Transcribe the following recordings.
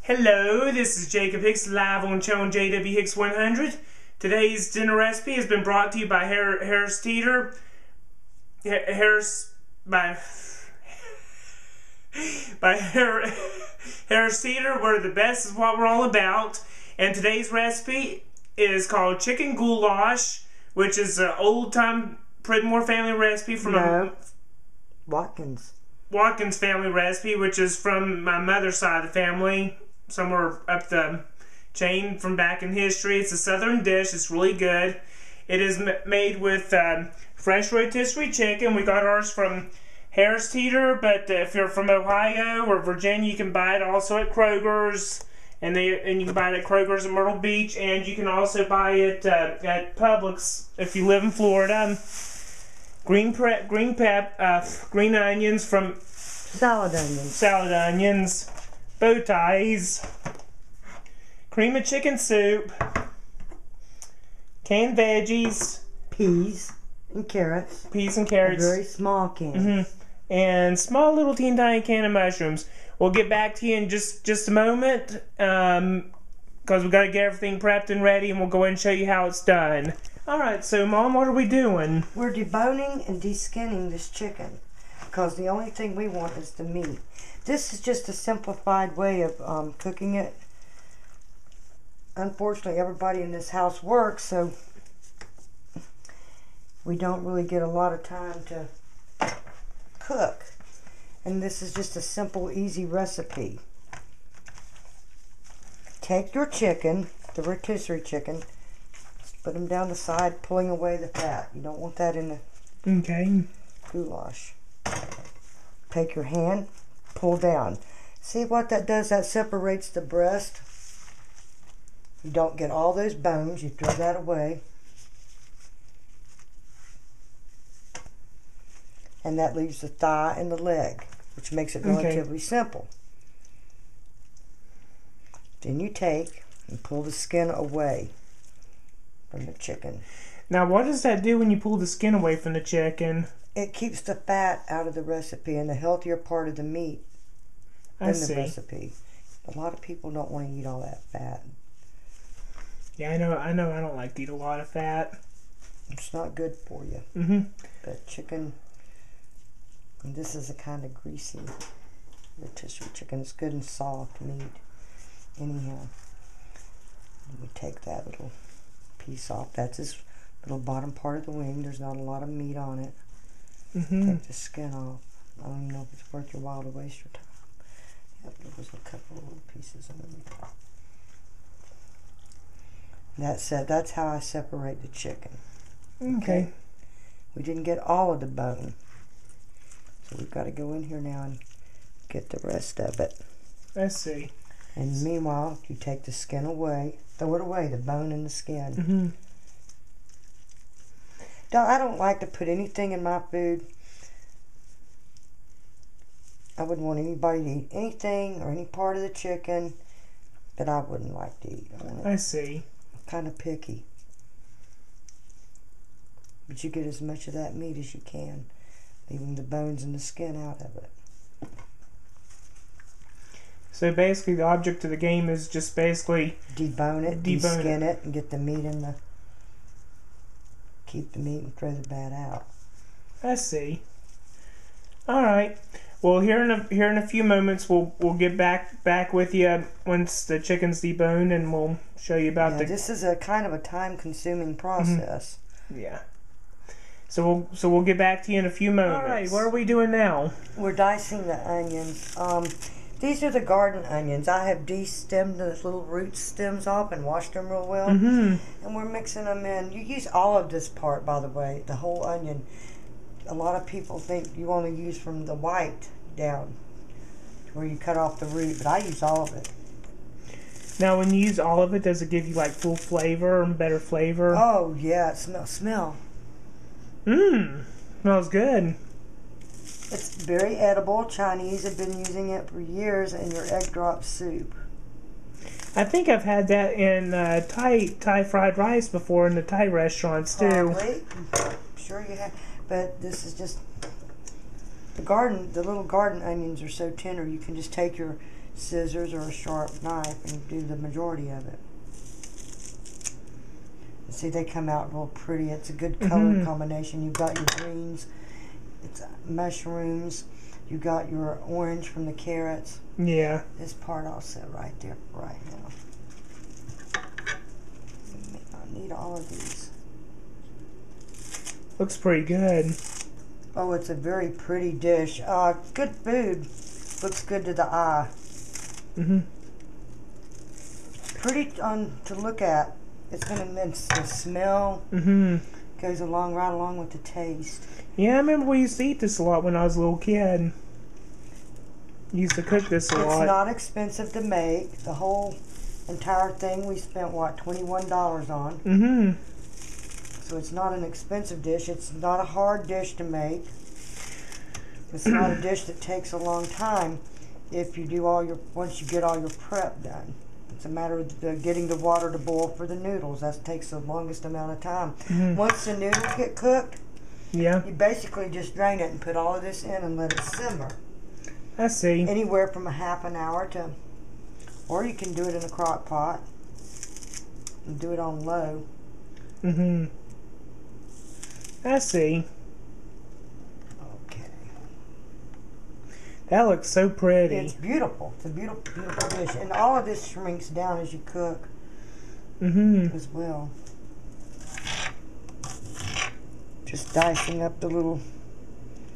Hello, this is Jacob Hicks live on channel JW Hicks 100. Today's dinner recipe has been brought to you by Harris Teeter. Harris Teeter, where the best is what we're all about. And today's recipe is called chicken goulash, which is an old-time Pridmore family recipe from Watkins family recipe, which is from my mother's side of the family, somewhere up the chain from back in history. It's a southern dish. It's really good. It is made with fresh rotisserie chicken. We got ours from Harris Teeter, but if you're from Ohio or Virginia, you can buy it also at Kroger's, and you can buy it at Kroger's in Myrtle Beach, and you can also buy it at Publix if you live in Florida. Green onions from salad onions, bow ties, cream of chicken soup, canned veggies, peas and carrots, a very small can, and small little teeny tiny can of mushrooms. We'll get back to you in just a moment because we've got to get everything prepped and ready, and we'll go ahead and show you how it's done. Alright, so Mom, what are we doing? We're deboning and deskinning this chicken because the only thing we want is the meat. This is just a simplified way of cooking it. Unfortunately, everybody in this house works, so we don't really get a lot of time to cook. And this is just a simple, easy recipe. Take your chicken, the rotisserie chicken, put them down the side, pulling away the fat. You don't want that in the goulash. Take your hand, pull down. See what that does? That separates the breast. You don't get all those bones. You throw that away. And that leaves the thigh and the leg, which makes it relatively simple. Then you take and pull the skin away from the chicken. Now, what does that do when you pull the skin away from the chicken? It keeps the fat out of the recipe and the healthier part of the meat in the recipe. A lot of people don't want to eat all that fat. Yeah, I know. I don't like to eat a lot of fat. It's not good for you. But chicken, and this is a kind of greasy rotisserie chicken. It's good and soft meat. Anyhow, we take that little piece off. That's this little bottom part of the wing. There's not a lot of meat on it. Take the skin off. I don't even know if it's worth your while to waste your time. Yep, there was a couple of little pieces underneath. That's it. That's how I separate the chicken. Okay. We didn't get all of the bone, so we've got to go in here now and get the rest of it. I see. And meanwhile, you take the skin away. Throw it away, the bone and the skin. I don't like to put anything in my food. I wouldn't want anybody to eat anything or any part of the chicken that I wouldn't like to eat. I see. I'm kind of picky. But you get as much of that meat as you can, leaving the bones and the skin out of it. So basically the object of the game is just basically debone it, deskin it, and get the meat in the... Keep the meat and throw the fat out. I see. Alright. Well, here in a few moments we'll get back with you once the chicken's deboned, and we'll show you about this is a kind of a time-consuming process. Yeah. So we'll get back to you in a few moments. Alright, what are we doing now? We're dicing the onions. These are the garden onions. I have de-stemmed the little root stems off and washed them real well. And we're mixing them in. You use all of this part, by the way, the whole onion. A lot of people think you only use from the white down to where you cut off the root, but I use all of it. Now, when you use all of it, does it give you like full flavor and better flavor? Oh, yeah, it smell. Smells good. It's very edible. Chinese have been using it for years in your egg drop soup. I think I've had that in Thai fried rice before in the Thai restaurants too. Probably. I'm sure you have. But this is just the little garden onions are so tender. You can just take your scissors or a sharp knife and do the majority of it. See, they come out real pretty. It's a good color combination. You've got your greens, it's mushrooms, you got your orange from the carrots. Yeah. This part I'll set right there right now. I need all of these. Looks pretty good. Oh, it's a very pretty dish. Good food. Looks good to the eye. Pretty to look at. It's gonna mince the smell. Goes right along with the taste. Yeah, I remember we used to eat this a lot when I was a little kid. Used to cook this a lot. It's not expensive to make. The whole entire thing we spent what, $21 on. So it's not an expensive dish. It's not a hard dish to make. It's not a dish that takes a long time if you do once you get all your prep done. It's a matter of getting the water to boil for the noodles. That takes the longest amount of time. Once the noodles get cooked, you basically just drain it and put all of this in and let it simmer. I see. Anywhere from a half an hour to, or you can do it in a crock pot and do it on low. I see. Okay. That looks so pretty. It's beautiful. It's a beautiful, beautiful dish. And all of this shrinks down as you cook as well. Just dicing up the little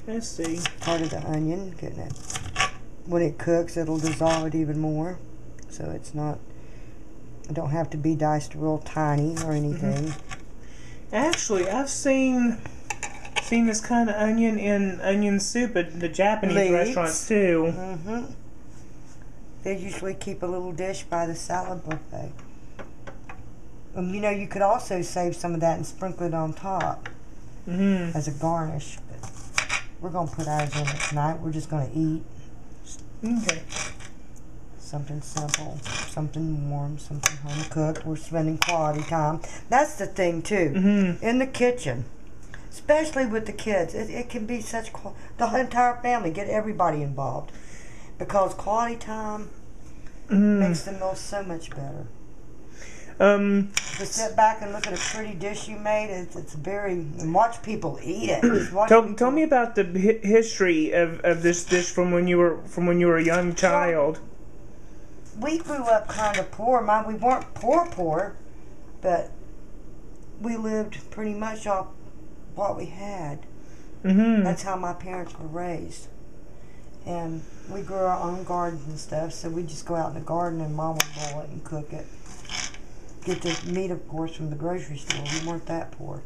part of the onion, getting it. When it cooks, it'll dissolve it even more. So it's not, it don't have to be diced real tiny or anything. Actually, I've seen this kind of onion in onion soup at the Japanese restaurants too. They usually keep a little dish by the salad buffet. You know, you could also save some of that and sprinkle it on top as a garnish. But we're going to put ours in it tonight. We're just going to eat. Okay. Something simple, something warm, something home cooked. We're spending quality time. That's the thing too. In the kitchen, especially with the kids, it can be such the entire family, get everybody involved, because quality time makes the meal so much better. To sit back and look at a pretty dish you made, it's very, and watch people eat it. Tell me about the history of this dish from when you were a young child. We grew up kind of poor. We weren't poor, but we lived pretty much off what we had. That's how my parents were raised. And we grew our own gardens and stuff, so we just go out in the garden and Mom would boil it and cook it. Get the meat, of course, from the grocery store. We weren't that poor.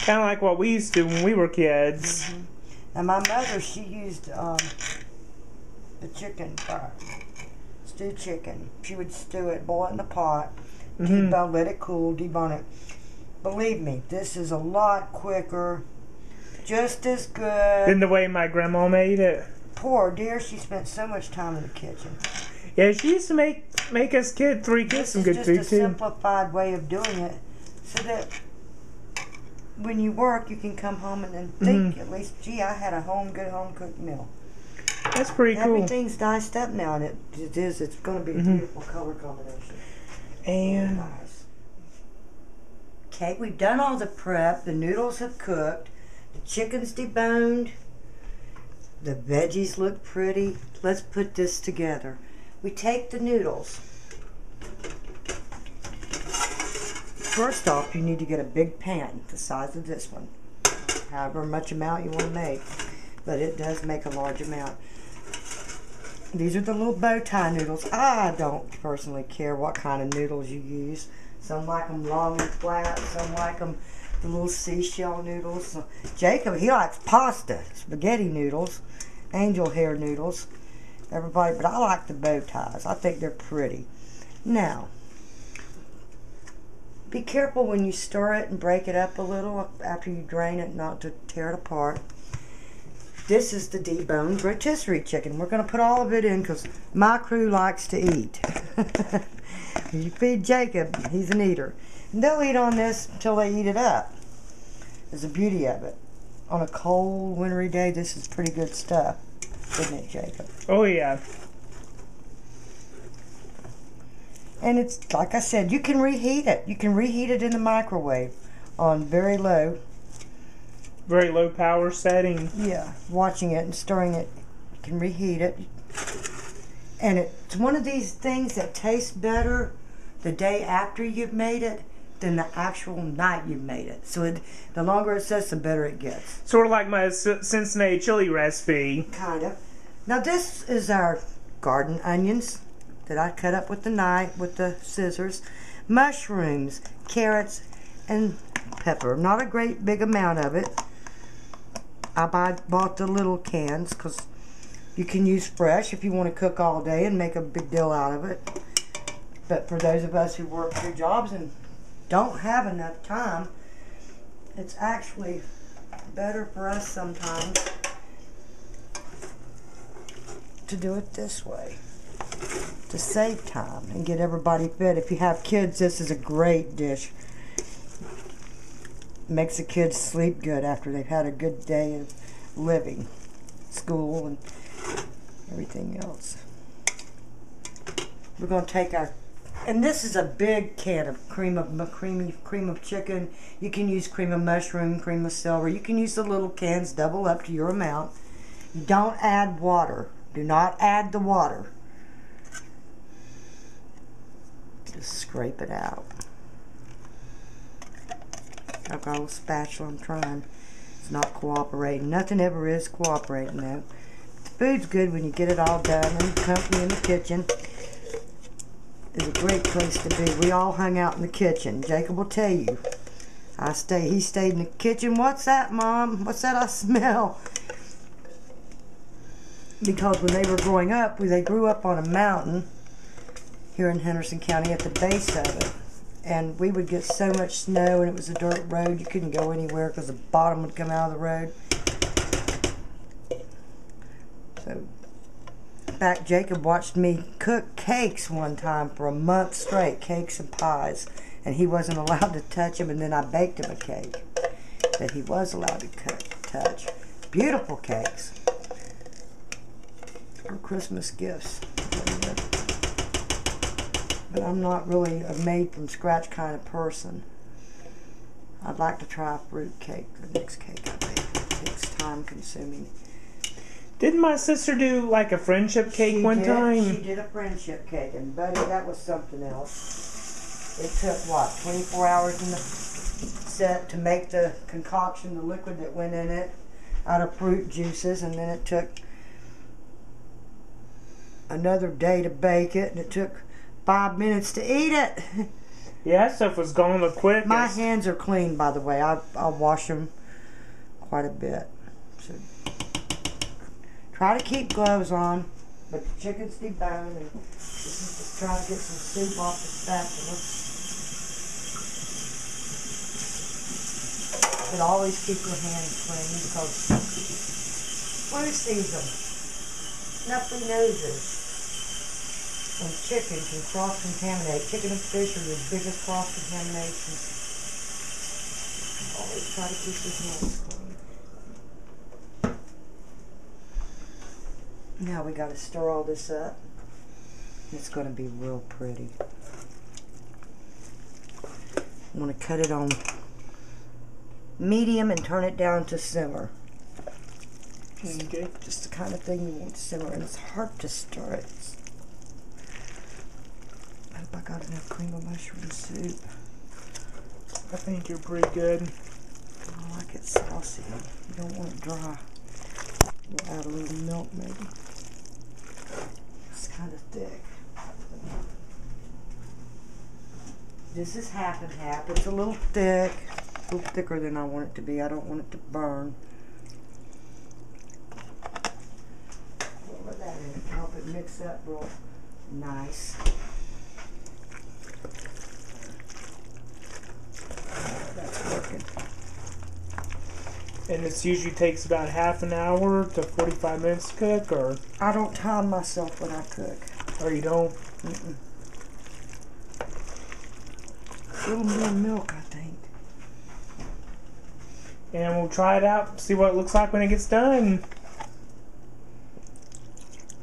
Kind of like what we used to when we were kids. And my mother, she used the chicken fry. Stewed chicken. She would stew it, boil it in the pot, debone, let it cool, debone it. Believe me, this is a lot quicker, just as good. Than the way my grandma made it. Poor dear, she spent so much time in the kitchen. Yeah, she used to make us three kids some good food too. This is just a simplified way of doing it, so that when you work, you can come home and then think at least, gee, I had a good home cooked meal. That's pretty cool. Everything's diced up now, and it's going to be a beautiful color combination. And nice. Okay, we've done all the prep. The noodles have cooked. The chicken's deboned. The veggies look pretty. Let's put this together. We take the noodles. First off, you need to get a big pan, the size of this one. However much amount you want to make. But it does make a large amount. These are the little bow tie noodles. I don't personally care what kind of noodles you use. Some like them long and flat. Some like them the little seashell noodles. So Jacob, he likes pasta, spaghetti noodles, angel hair noodles. Everybody, but I like the bow ties. I think they're pretty. Now, be careful when you stir it and break it up a little after you drain it, not to tear it apart. This is the deboned rotisserie chicken. We're going to put all of it in because my crew likes to eat. You feed Jacob, he's an eater. And they'll eat on this until they eat it up. That's the beauty of it. On a cold, wintry day, this is pretty good stuff. Isn't it, Jacob? Oh, yeah. And it's, like I said, you can reheat it. You can reheat it in the microwave on very low. Very low power setting. Yeah, watching it and stirring it. You can reheat it. And it's one of these things that tastes better the day after you've made it than the actual night you made it. So the longer it sits, the better it gets. Sort of like my Cincinnati chili recipe. Kind of. Now this is our garden onions that I cut up with the knife, with the scissors. Mushrooms, carrots, and pepper. Not a great big amount of it. I bought the little cans because you can use fresh if you want to cook all day and make a big deal out of it. But for those of us who work 2 jobs and don't have enough time, it's actually better for us sometimes to do it this way, to save time and get everybody fed. If you have kids, this is a great dish. Makes the kids sleep good after they've had a good day of living, school, and everything else. We're going to take our, and this is a big can of cream of chicken. You can use cream of mushroom, cream of celery. You can use the little cans, double up to your amount. Don't add water. Do not add the water. Just scrape it out. I've got a little spatula. I'm trying. It's not cooperating. Nothing ever is cooperating though. The food's good when you get it all done, and the company in the kitchen is a great place to be. We all hung out in the kitchen. Jacob will tell you. He stayed in the kitchen. What's that, Mom? What's that I smell? Because when they were growing up, they grew up on a mountain here in Henderson County at the base of it. And we would get so much snow, and it was a dirt road. You couldn't go anywhere because the bottom would come out of the road. So, in fact, Jacob watched me cook cakes one time for a month straight, cakes and pies. And he wasn't allowed to touch them, and then I baked him a cake that he was allowed to touch. Beautiful cakes. For Christmas gifts. But I'm not really a made-from-scratch kind of person. I'd like to try a fruit cake, the next cake I make. It takes time-consuming. Didn't my sister do like a friendship cake one time? She did a friendship cake, and buddy, that was something else. It took, what, 24 hours in the set to make the concoction, the liquid that went in it, out of fruit juices, and then it took another day to bake it, and it took 5 minutes to eat it. Yeah, that stuff was gone the quickest. My hands are clean, by the way. I'll wash them quite a bit. So try to keep gloves on, but the chicken's deboned, and just try to get some soup off the spatula. But always keep your hands clean because flu season, snuffly noses. And chicken can cross-contaminate. Chicken and fish are your biggest cross-contaminations. Always try to keep your hands clean. Now we got to stir all this up. It's going to be real pretty. I'm going to cut it on medium and turn it down to simmer. Okay. Just the kind of thing you want to simmer, and it's hard to stir it. I hope I got enough cream of mushroom soup. I think you're pretty good. I like it saucy. You don't want it dry. We'll add a little milk maybe. It's kind of thick. This is half and half. It's a little thick. A little thicker than I want it to be. I don't want it to burn. Put that in it to help it mix up real nice. That's working. And this usually takes about half an hour to 45 minutes to cook, or? I don't time myself when I cook. Or you don't? Mm-mm. A little more milk, I think. And we'll try it out, see what it looks like when it gets done.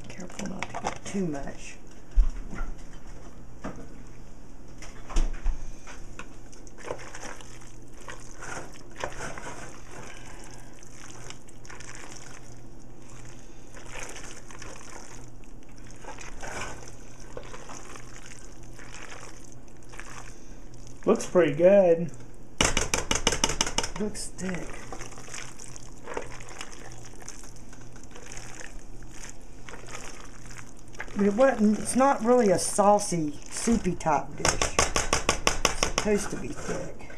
Careful not to get too much. Looks pretty good. Looks thick. But it's not really a saucy, soupy type dish. It's supposed to be thick.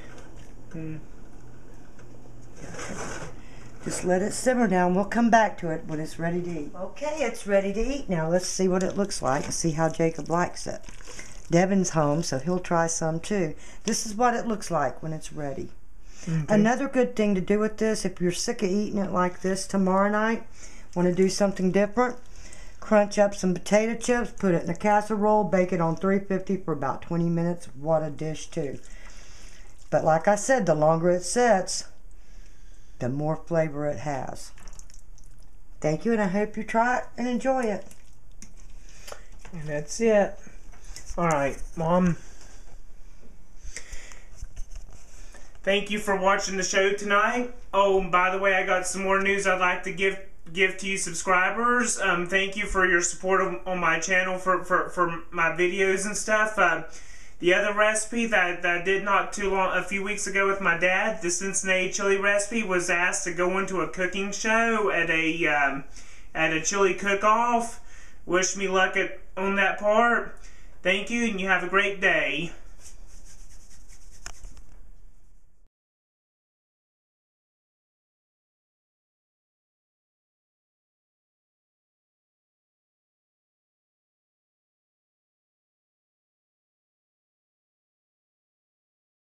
Just let it simmer down. We'll come back to it when it's ready to eat. Okay, it's ready to eat now. Let's see what it looks like and see how Jacob likes it. Devin's home, so he'll try some too. This is what it looks like when it's ready. Another good thing to do with this, if you're sick of eating it like this tomorrow night, want to do something different, crunch up some potato chips, put it in a casserole, bake it on 350 for about 20 minutes. What a dish too. But like I said, the longer it sets, the more flavor it has. Thank you, and I hope you try it and enjoy it. And that's it. Alright, Mom. Thank you for watching the show tonight. Oh, and by the way, I got some more news I'd like to give to you subscribers. Thank you for your support on my channel for my videos and stuff. The other recipe that I did a few weeks ago with my dad, the Cincinnati chili recipe, was asked to go into a cooking show at a chili cook-off. Wish me luck on that part. Thank you, and you have a great day.